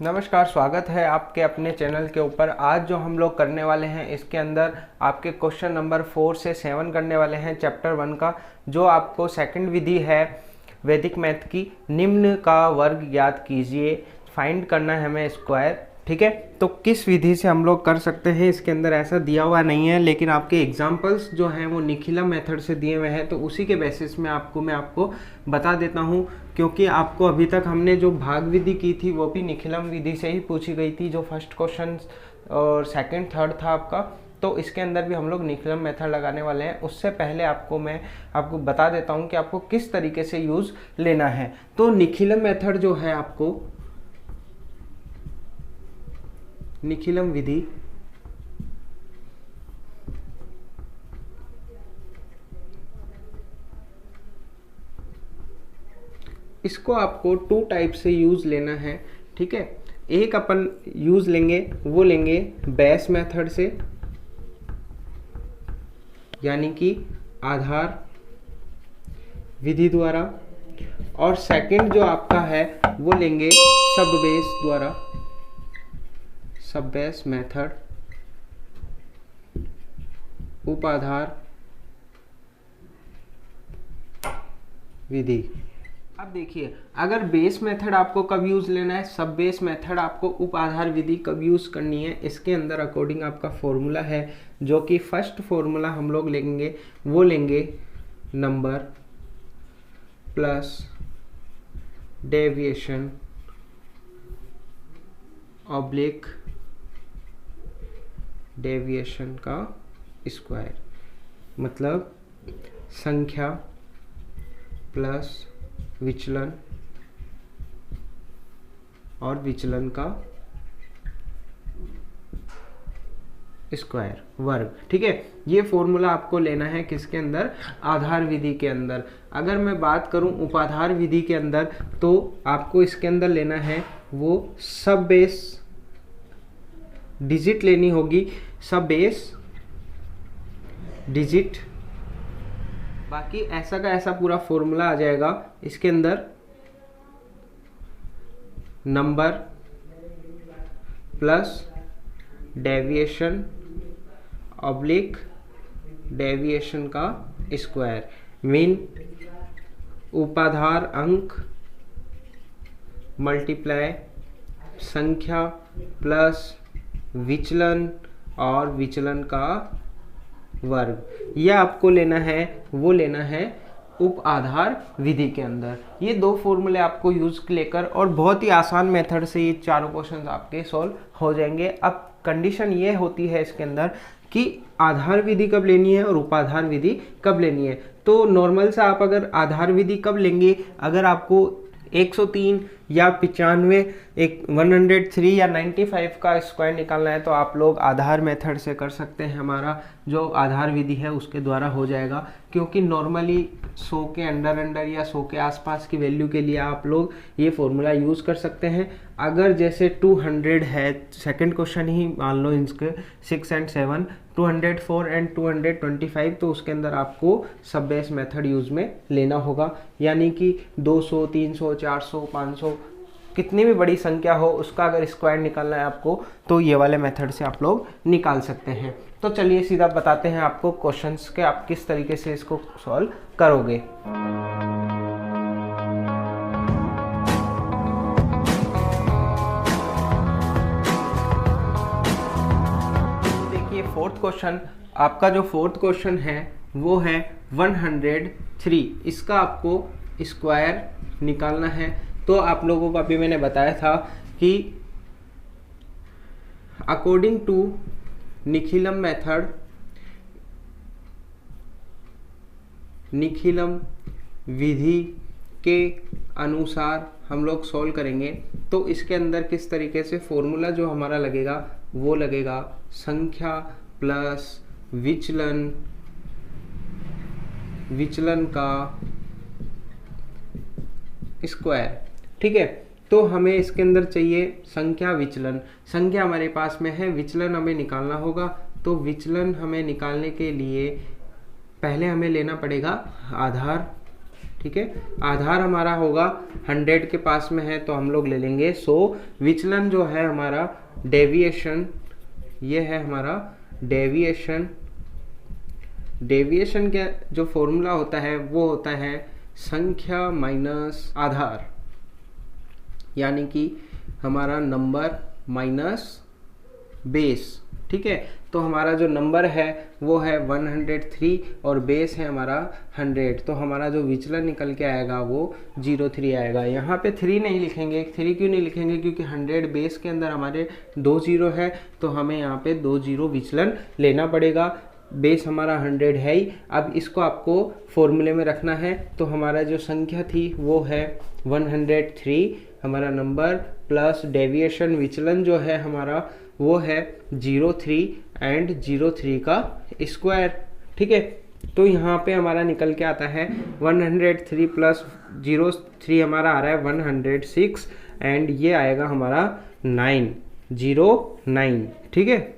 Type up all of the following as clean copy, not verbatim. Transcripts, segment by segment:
नमस्कार, स्वागत है आपके अपने चैनल के ऊपर। आज जो हम लोग करने वाले हैं इसके अंदर आपके क्वेश्चन नंबर 4 से 7 करने वाले हैं चैप्टर 1 का, जो आपको सेकंड विधि है वैदिक मैथ की। निम्न का वर्ग ज्ञात कीजिए, फाइंड करना है हमें स्क्वायर। ठीक है, तो किस विधि से हम लोग कर सकते हैं, इसके अंदर ऐसा दिया हुआ नहीं है, लेकिन आपके एग्जाम्पल्स जो हैं वो निखिलम मेथड से दिए हुए हैं, तो उसी के बेसिस में मैं आपको बता देता हूँ। क्योंकि आपको अभी तक हमने जो भाग विधि की थी वो भी निखिलम विधि से ही पूछी गई थी, जो फर्स्ट क्वेश्चन और सेकंड थर्ड था आपका, तो इसके अंदर भी हम लोग निखिलम मेथड लगाने वाले हैं। उससे पहले मैं आपको बता देता हूँ कि आपको किस तरीके से यूज़ लेना है। तो निखिलम मेथड जो है, आपको निखिलम विधि इसको आपको 2 टाइप से यूज़ लेना है। ठीक है, एक अपन यूज़ लेंगे, वो लेंगे बेस मेथड से, यानी कि आधार विधि द्वारा, और सेकंड जो आपका है वो लेंगे सब बेस द्वारा, सब बेस मेथड, उपाधार विधि। अब देखिए, अगर बेस मेथड आपको कब यूज़ लेना है, सब बेस मेथड आपको उपाधार विधि कब यूज़ करनी है, इसके अंदर अकॉर्डिंग आपका फॉर्मूला है, जो कि फर्स्ट फॉर्मूला हम लोग लेंगे, वो लेंगे number plus deviation oblique deviation का स्क्वायर, मतलब संख्या प्लस विचलन और विचलन का स्क्वायर, वर्ग। ठीक है, ये फॉर्मूला आपको लेना है किसके अंदर, आधार विधि के अंदर। अगर मैं बात करूं उपाधार विधि के अंदर, तो आपको इसके अंदर लेना है वो सब बेस डिजिट लेनी होगी, सब बेस डिजिट। बाकी ऐसा का ऐसा पूरा फॉर्मूला आ जाएगा इसके अंदर, number plus deviation oblique deviation का स्क्वायर, मीन उपाधार अंक मल्टीप्लाई संख्या प्लस विचलन और विचलन का वर्ग। यह आपको लेना है, वो लेना है उप आधार विधि के अंदर। ये 2 फॉर्मूले आपको यूज लेकर, और बहुत ही आसान मेथड से ये चारों क्वेश्चन आपके सॉल्व हो जाएंगे। अब कंडीशन ये होती है इसके अंदर कि आधार विधि कब लेनी है और उपाधार विधि कब लेनी है। तो नॉर्मल से आप अगर आधार विधि कब लेंगे, अगर आपको 103 या 95, 103 या 95 का स्क्वायर निकालना है, तो आप लोग आधार मेथड से कर सकते हैं। हमारा जो आधार विधि है उसके द्वारा हो जाएगा, क्योंकि नॉर्मली 100 के अंडर या 100 के आसपास की वैल्यू के लिए आप लोग ये फॉर्मूला यूज़ कर सकते हैं। अगर जैसे 200 है, सेकंड क्वेश्चन ही मान लो इनके 6 और 7, 204 एंड 225, तो उसके अंदर आपको सब बेस मेथड यूज़ में लेना होगा, यानी कि 200, 300, 400, 500 कितनी भी बड़ी संख्या हो, उसका अगर स्क्वायर निकालना है आपको, तो ये वाले मेथड से आप लोग निकाल सकते हैं। तो चलिए सीधा बताते हैं आपको क्वेश्चंस के, आप किस तरीके से इसको सॉल्व करोगे। देखिए, फोर्थ क्वेश्चन, आपका जो फोर्थ क्वेश्चन है वो है 103। इसका आपको स्क्वायर निकालना है। तो आप लोगों को अभी मैंने बताया था कि according to Nikhilam method, Nikhilam विधि के अनुसार हम लोग सॉल्व करेंगे। तो इसके अंदर किस तरीके से फॉर्मूला जो हमारा लगेगा वो लगेगा संख्या प्लस विचलन, विचलन का स्क्वायर। ठीक है, तो हमें इसके अंदर चाहिए संख्या विचलन। संख्या हमारे पास में है, विचलन हमें निकालना होगा। तो विचलन हमें निकालने के लिए पहले हमें लेना पड़ेगा आधार। ठीक है। आधार हमारा होगा 100 के पास में है तो हम लोग ले लेंगे 100। विचलन जो है हमारा डेविएशन, ये है हमारा डेविएशन। डेविएशन का जो फॉर्मूला होता है वो होता है संख्या माइनस आधार, यानी कि हमारा नंबर माइनस बेस, ठीक है। तो हमारा जो नंबर है वो है 103 और बेस है हमारा 100, तो हमारा जो विचलन निकल के आएगा वो 03 आएगा। यहाँ पे 3 नहीं लिखेंगे। 3 क्यों नहीं लिखेंगे? क्योंकि 100 बेस के अंदर हमारे 2 0 है, तो हमें यहाँ पे 2 0 विचलन लेना पड़ेगा। बेस हमारा 100 है ही। अब इसको आपको फॉर्मूले में रखना है, तो हमारा जो संख्या थी वो है 103 हमारा नंबर, प्लस डेविएशन विचलन जो है हमारा वो है 03 एंड 03 का स्क्वायर, ठीक है। तो यहाँ पे हमारा निकल के आता है 103 प्लस 03 हमारा आ रहा है 106 एंड ये आएगा हमारा 909, ठीक है।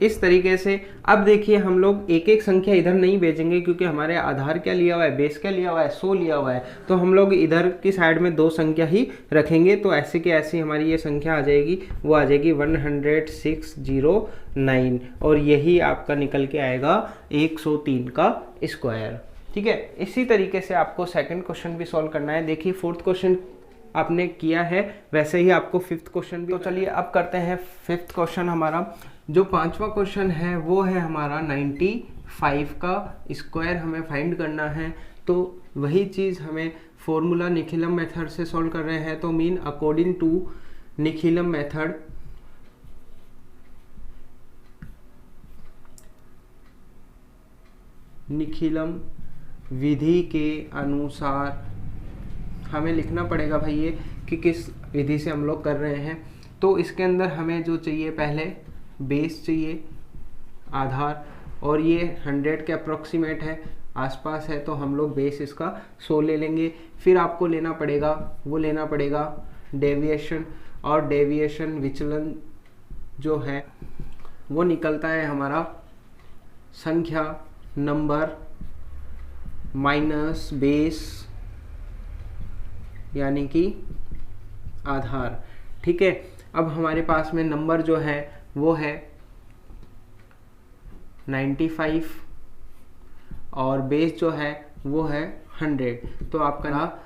इस तरीके से अब देखिए हम लोग एक एक संख्या इधर नहीं भेजेंगे, क्योंकि हमारे आधार क्या लिया हुआ है, बेस क्या लिया हुआ है, 100 लिया हुआ है, तो हम लोग इधर की साइड में 2 संख्या ही रखेंगे। तो ऐसे की ऐसी हमारी ये संख्या आ जाएगी, वो आ जाएगी 10609 और यही आपका निकल के आएगा 103 का स्क्वायर, ठीक है। इसी तरीके से आपको सेकंड क्वेश्चन भी सॉल्व करना है। देखिए 4th क्वेश्चन आपने किया है, वैसे ही आपको 5th क्वेश्चन भी। तो चलिए अब करते हैं 5th क्वेश्चन। हमारा जो 5वां क्वेश्चन है वो है हमारा 95 का स्क्वायर हमें फाइंड करना है। तो वही चीज़ हमें फॉर्मूला निखिलम मेथड से सॉल्व कर रहे हैं। तो mean according to Nikhilam method, Nikhilam विधि के अनुसार हमें लिखना पड़ेगा भाई ये कि किस विधि से हम लोग कर रहे हैं। तो इसके अंदर हमें जो चाहिए, पहले बेस चाहिए, आधार, और ये 100 के अप्रोक्सीमेट है, आसपास है, तो हम लोग बेस इसका 100 ले लेंगे। फिर आपको लेना पड़ेगा डेविएशन, और डेविएशन विचलन जो है वो निकलता है हमारा संख्या नंबर माइनस बेस यानी कि आधार, ठीक है। अब हमारे पास में नंबर जो है वो है 95 और बेस जो है वो है 100, तो आपका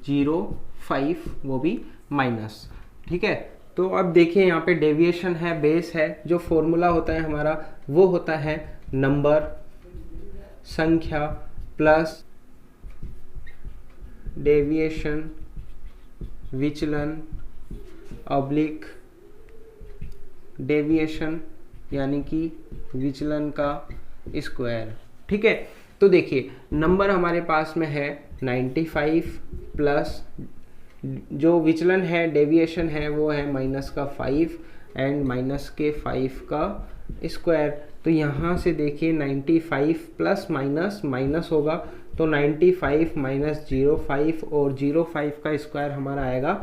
05 वो भी माइनस, ठीक है। तो अब देखिए यहाँ पे डेविएशन है, बेस है, जो फॉर्मूला होता है हमारा वो होता है नंबर संख्या प्लस डेविएशन विचलन ऑब्लिक डेविएशन यानी कि विचलन का स्क्वायर, ठीक है। तो देखिए नंबर हमारे पास में है 95 प्लस जो विचलन है, डेविएशन है, वो है माइनस का 5 एंड माइनस के 5 का स्क्वायर। तो यहाँ से देखिए 95 प्लस माइनस माइनस होगा, तो 95 माइनस 05 और 05 का स्क्वायर हमारा आएगा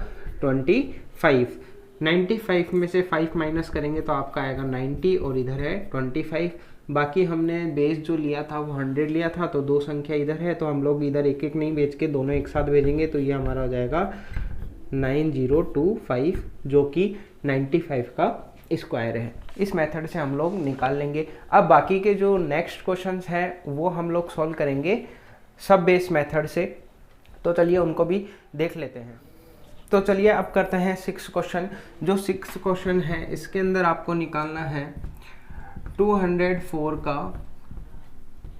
25। 95 में से 5 माइनस करेंगे तो आपका आएगा 90 और इधर है 25। बाकी हमने बेस जो लिया था वो 100 लिया था, तो 2 संख्या इधर है, तो हम लोग इधर एक एक नहीं भेज के दोनों एक साथ भेजेंगे, तो ये हमारा हो जाएगा 9025 जो कि 95 का स्क्वायर है। इस मेथड से हम लोग निकाल लेंगे। अब बाकी के जो नेक्स्ट क्वेश्चंस हैं वो हम लोग सॉल्व करेंगे सब बेस मेथड से, तो चलिए उनको भी देख लेते हैं। तो चलिए अब करते हैं 6th क्वेश्चन। जो 6th क्वेश्चन है इसके अंदर आपको निकालना है 204 का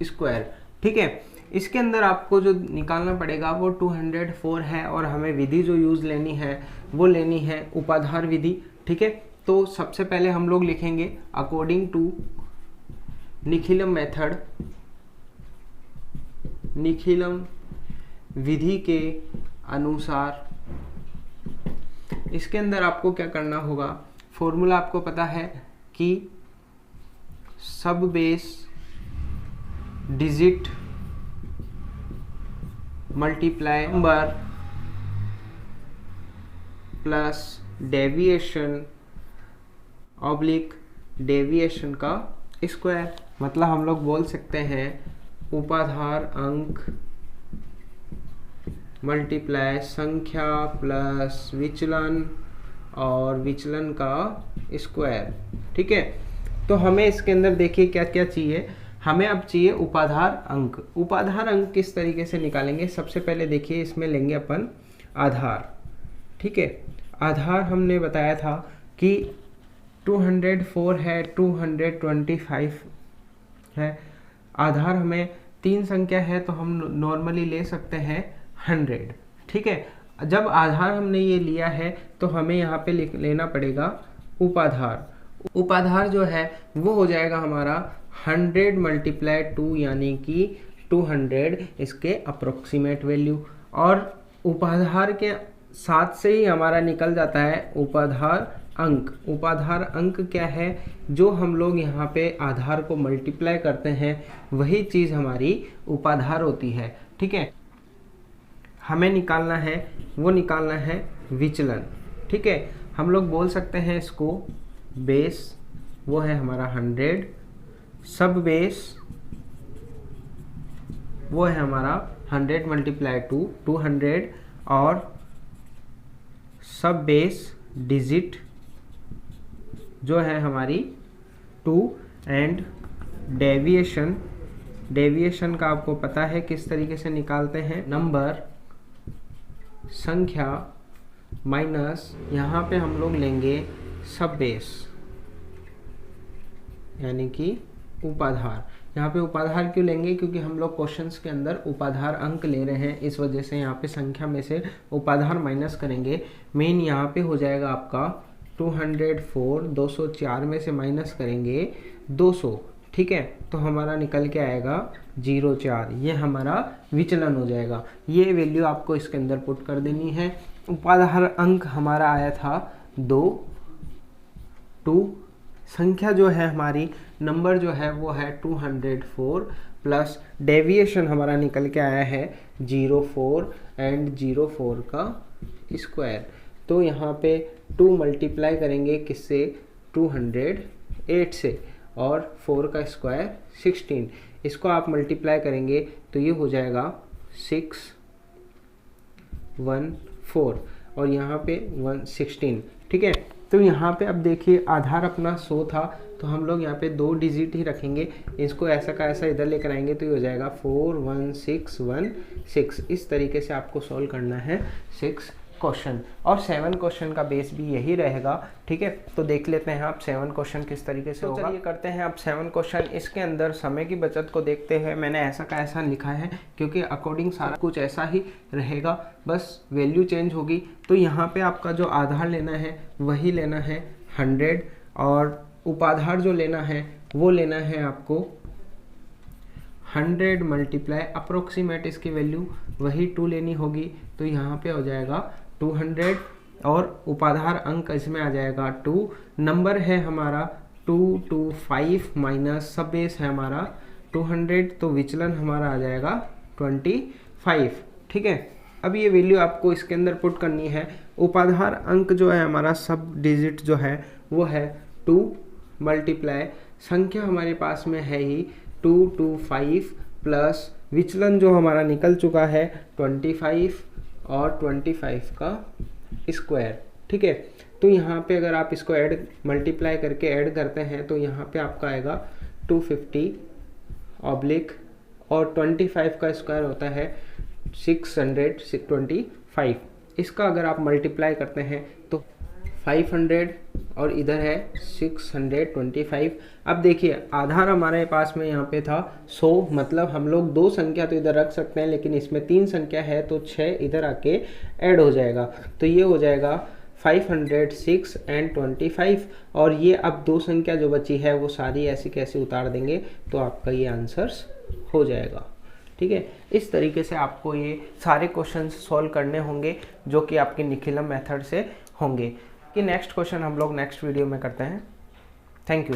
स्क्वायर, ठीक है। इसके अंदर आपको जो निकालना पड़ेगा वो 204 है, और हमें विधि जो यूज़ लेनी है वो लेनी है उपाधार विधि, ठीक है। तो सबसे पहले हम लोग लिखेंगे according to Nikhilam method, Nikhilam विधि के अनुसार। इसके अंदर आपको क्या करना होगा, फॉर्मूला आपको पता है कि सब base digit multiply number plus deviation oblique deviation का स्क्वायर। मतलब हम लोग बोल सकते हैं उपाधार अंक मल्टीप्लाई संख्या प्लस विचलन और विचलन का स्क्वायर। ठीक है, तो हमें इसके अंदर देखिए क्या क्या चाहिए। हमें अब चाहिए उपाधार अंक। उपाधार अंक किस तरीके से निकालेंगे, सबसे पहले देखिए इसमें लेंगे अपन आधार। ठीक है, आधार हमने बताया था कि 204 है, 225 है। आधार हमें 3 संख्या है तो हम नॉर्मली ले सकते हैं 100। ठीक है, जब आधार हमने ये लिया है तो हमें यहाँ पे लेना पड़ेगा उपाधार। उपाधार जो है वो हो जाएगा हमारा 100 मल्टीप्लाई 2 यानी कि 200, इसके अप्रोक्सीमेट वैल्यू। और उपाधार के साथ से ही हमारा निकल जाता है उपाधार अंक। उपाधार अंक क्या है, जो हम लोग यहाँ पे आधार को मल्टीप्लाई करते हैं वही चीज़ हमारी उपाधार होती है। ठीक है, हमें निकालना है, वो निकालना है विचलन। ठीक है, हम लोग बोल सकते हैं इसको बेस, वो है हमारा 100, सब बेस वो है हमारा 100 मल्टीप्लाई 2 200, और सब बेस डिजिट जो है हमारी 2, एंड डेविएशन। डेविएशन का आपको पता है किस तरीके से निकालते हैं, नंबर संख्या माइनस यहाँ पे हम लोग लेंगे सब बेस यानी कि उपाधार। यहाँ पे उपाधार क्यों लेंगे, क्योंकि हम लोग क्वेश्चंस के अंदर उपाधार अंक ले रहे हैं, इस वजह से यहाँ पे संख्या में से उपाधार माइनस करेंगे। मेन यहाँ पे हो जाएगा आपका 204, 204 में से माइनस करेंगे 200। ठीक है, तो हमारा निकल के आएगा 0.4, ये हमारा विचलन हो जाएगा। ये वैल्यू आपको इसके अंदर पुट कर देनी है। उपाधार अंक हमारा आया था 2, संख्या जो है हमारी, नंबर जो है वो है 204, प्लस डेविएशन हमारा निकल के आया है 04 एंड 04 का स्क्वायर। तो यहाँ पे 2 मल्टीप्लाई करेंगे किससे, 208 से, और 4 का स्क्वायर 16। इसको आप मल्टीप्लाई करेंगे तो ये हो जाएगा 614, और यहाँ पे 116। ठीक है, तो यहाँ पे अब देखिए आधार अपना 100 था, तो हम लोग यहाँ पे 2 डिजिट ही रखेंगे। इसको ऐसा का ऐसा इधर लेकर आएंगे तो ये हो जाएगा 41616। इस तरीके से आपको सॉल्व करना है 6 क्वेश्चन, और 7 क्वेश्चन का बेस भी यही रहेगा। ठीक है, तो देख लेते हैं आप 7 क्वेश्चन किस तरीके से होगा। चलिए करते हैं आप 7 क्वेश्चन। इसके अंदर समय की बचत को देखते हुए मैंने ऐसा का ऐसा लिखा है, क्योंकि अकॉर्डिंग सारा कुछ ऐसा ही रहेगा, बस वैल्यू चेंज होगी। तो यहाँ पे आपका जो आधार लेना है वही लेना है 100, और उपाधार जो लेना है वो लेना है आपको 100 मल्टीप्लाई अप्रोक्सीमेट इसकी वैल्यू वही 2 लेनी होगी। तो यहाँ पे हो जाएगा 200, और उपाधार अंक इसमें आ जाएगा 2। नंबर है हमारा 225 माइनस सब बेस है हमारा 200, तो विचलन हमारा आ जाएगा 25। ठीक है, अब ये वैल्यू आपको इसके अंदर पुट करनी है। उपाधार अंक जो है हमारा सब डिजिट जो है वो है 2 मल्टीप्लाई संख्या हमारे पास में है ही 225, प्लस विचलन जो हमारा निकल चुका है 25 और 25 का स्क्वायर। ठीक है, तो यहाँ पे अगर आप इसको ऐड मल्टीप्लाई करके ऐड करते हैं तो यहाँ पे आपका आएगा 250 ऑब्लिक, और 25 का स्क्वायर होता है 625। इसका अगर आप मल्टीप्लाई करते हैं तो 500 और इधर है 625। अब देखिए आधार हमारे पास में यहाँ पे था 100, मतलब हम लोग 2 संख्या तो इधर रख सकते हैं, लेकिन इसमें 3 संख्या है तो 6 इधर आके ऐड हो जाएगा। तो ये हो जाएगा 506 एंड 25, और ये अब 2 संख्या जो बची है वो सारी ऐसी कैसे उतार देंगे तो आपका ये आंसर्स हो जाएगा। ठीक है, इस तरीके से आपको ये सारे क्वेश्चन सॉल्व करने होंगे जो कि आपके निखिलम मेथड से होंगे। कि नेक्स्ट क्वेश्चन हम लोग नेक्स्ट वीडियो में करते हैं। Thank you.